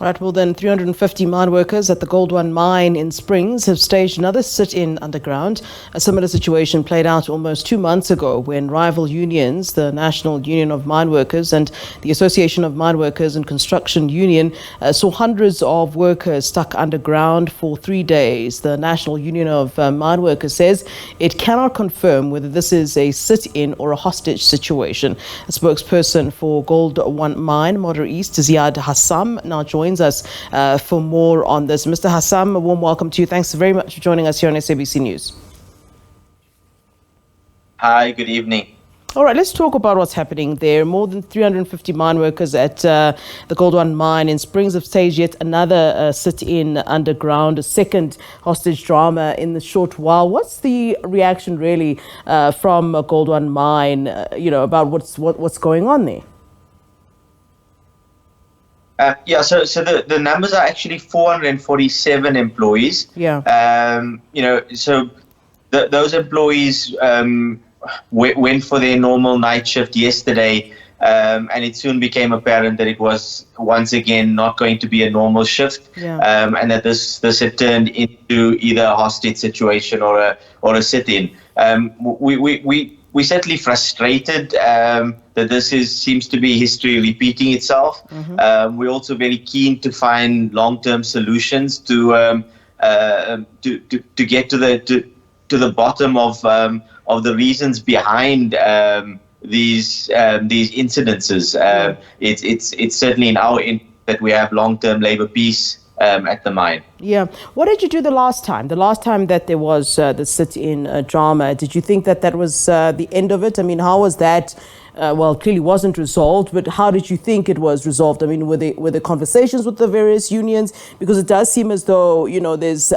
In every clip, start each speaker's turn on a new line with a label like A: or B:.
A: Right, well then, 350 mine workers at the Gold One mine in Springs have staged another sit-in underground. A similar situation played out almost 2 months ago when rival unions, the National Union of Mineworkers and the Association of Mineworkers and Construction Union, saw hundreds of workers stuck underground for 3 days. The National Union of Mineworkers says it cannot confirm whether this is a sit-in or a hostage situation. A spokesperson for Gold One mine, Modder East, Ziyaad Hassam, now joins us for more on this. Mr. Hassam, a warm welcome to you. Thanks very much for joining us here on SABC News.
B: Hi, good evening.
A: All right, let's talk about what's happening there. More than 350 mine workers at the Gold One mine in Springs have staged yet another sit-in underground, a second hostage drama in the short while. What's the reaction really from Gold One mine, about what's going on there?
B: So the numbers are actually 447 employees.
A: Yeah.
B: Those employees went for their normal night shift yesterday, and it soon became apparent that it was once again not going to be a normal shift, and that this had turned into either a hostage situation or a sit-in. We're certainly frustrated that this seems to be history repeating itself. Mm-hmm. We're also very keen to find long-term solutions to get to the bottom of the reasons behind these incidences. It's certainly in our interest that we have long-term labor peace at the mine.
A: Yeah. What did you do the last time? The last time that there was the sit-in drama, did you think that was the end of it? I mean, how was that? It clearly wasn't resolved, but how did you think it was resolved? I mean, were there conversations with the various unions? Because it does seem as though, there's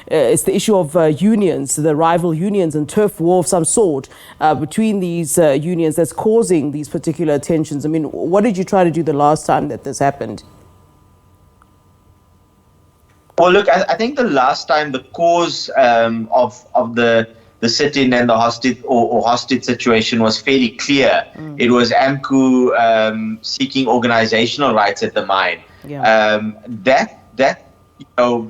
A: it's the issue of unions, the rival unions, and turf war of some sort between these unions that's causing these particular tensions. I mean, what did you try to do the last time that this happened?
B: Well, look, I think the last time the cause of the sit-in and the hostage or hostage situation was fairly clear. It was AMCU seeking organizational rights at the mine. Yeah.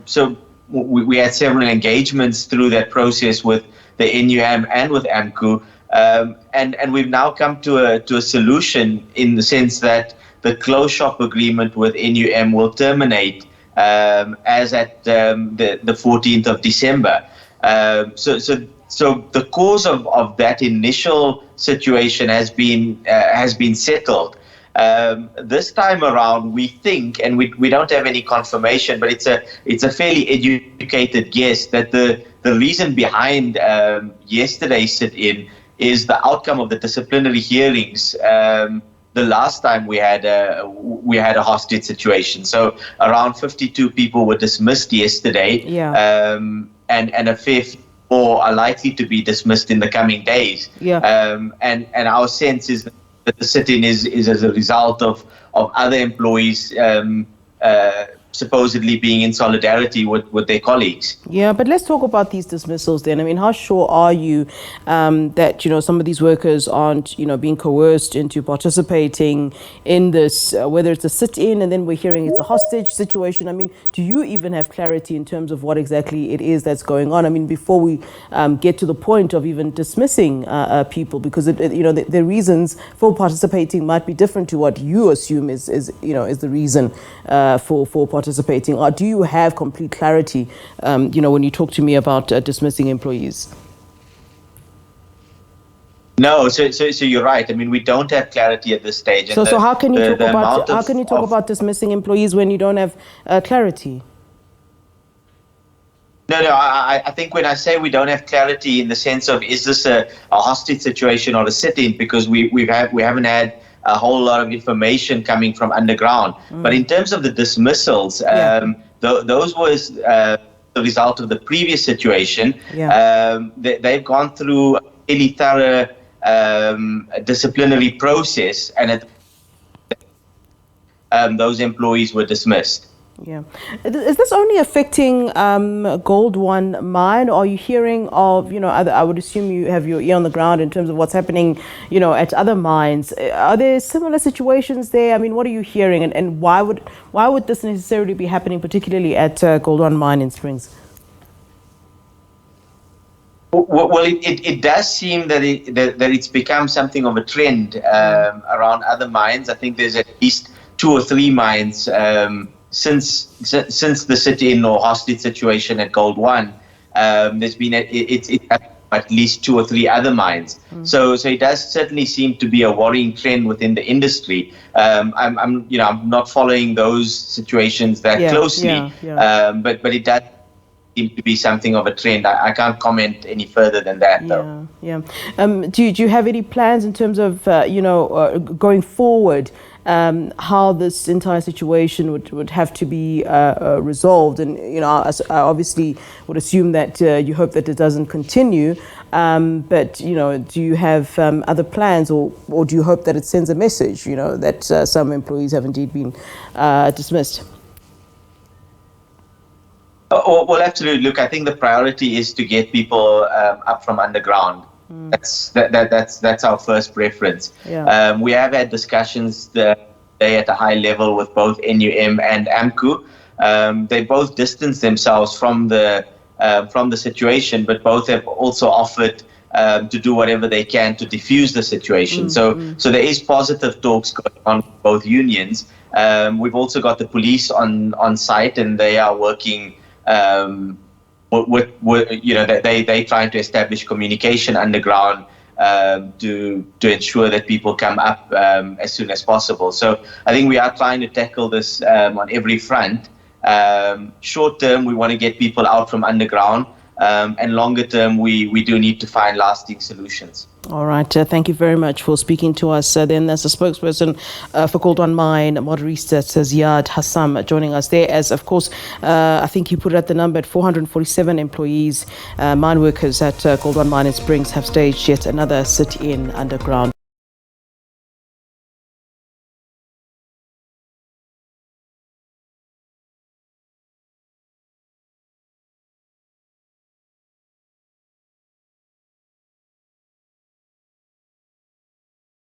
B: So we had several engagements through that process with the NUM and with AMCU, and we've now come to a solution in the sense that the close shop agreement with NUM will terminate as at the 14th of December. So the cause of that initial situation has been settled. This time around, we think, and we don't have any confirmation, but it's a fairly educated guess that the reason behind yesterday's sit-in is the outcome of the disciplinary hearings. The last time we had a hostage situation, so around 52 people were dismissed yesterday, and a fair few more are likely to be dismissed in the coming days. And our sense is that the sit-in is as a result of other employees supposedly being in solidarity with their colleagues.
A: Yeah, but let's talk about these dismissals then. I mean, how sure are you that, some of these workers aren't, being coerced into participating in this, whether it's a sit-in and then we're hearing it's a hostage situation? I mean, do you even have clarity in terms of what exactly it is that's going on? I mean, before we get to the point of even dismissing people, because, the reasons for participating might be different to what you assume is the reason for participating. Or do you have complete clarity, when you talk to me about dismissing employees?
B: No, so you're right. I mean, we don't have clarity at this stage.
A: So how can you talk about dismissing employees when you don't have clarity?
B: No. I think when I say we don't have clarity in the sense of is this a hostage situation or a sit-in, because we haven't had a whole lot of information coming from underground. But in terms of the dismissals, those was the result of the previous situation. They've gone through a really thorough disciplinary process, and those employees were dismissed.
A: Yeah. Is this only affecting Gold One mine, or are you hearing of, I would assume you have your ear on the ground in terms of what's happening, at other mines. Are there similar situations there? I mean, what are you hearing, and why would this necessarily be happening, particularly at Gold One mine in Springs?
B: Well, it does seem that it's become something of a trend around other mines. I think there's at least 2 or 3 mines since the sit-in or hostage situation at Gold One. There's been it's at least 2 or 3 other mines. So it does certainly seem to be a worrying trend within the industry. I'm not following those situations that closely, but it does seem to be something of a trend. I can't comment any further than that, though.
A: Yeah. Do you have any plans in terms of going forward? How this entire situation would have to be resolved, and I obviously would assume that you hope that it doesn't continue. But do you have other plans, or do you hope that it sends a message, that some employees have indeed been dismissed?
B: Well, absolutely. Look, I think the priority is to get people up from underground. That's our first preference. We have had discussions today at a high level with both NUM and AMCU. They both distanced themselves from the situation, but both have also offered to do whatever they can to defuse the situation. So there is positive talks going on with both unions. We've also got the police on site, and they are working. They trying to establish communication underground to ensure that people come up as soon as possible. So I think we are trying to tackle this on every front. Short term, we want to get people out from underground, and longer term, we do need to find lasting solutions.
A: All right. Thank you very much for speaking to us. Then there's a spokesperson for Gold One Mine, Moderista Ziyaad Hassam, joining us there. As, of course, I think you put it at the number at 447 employees, mine workers at Gold One Mine in Springs have staged yet another sit-in underground.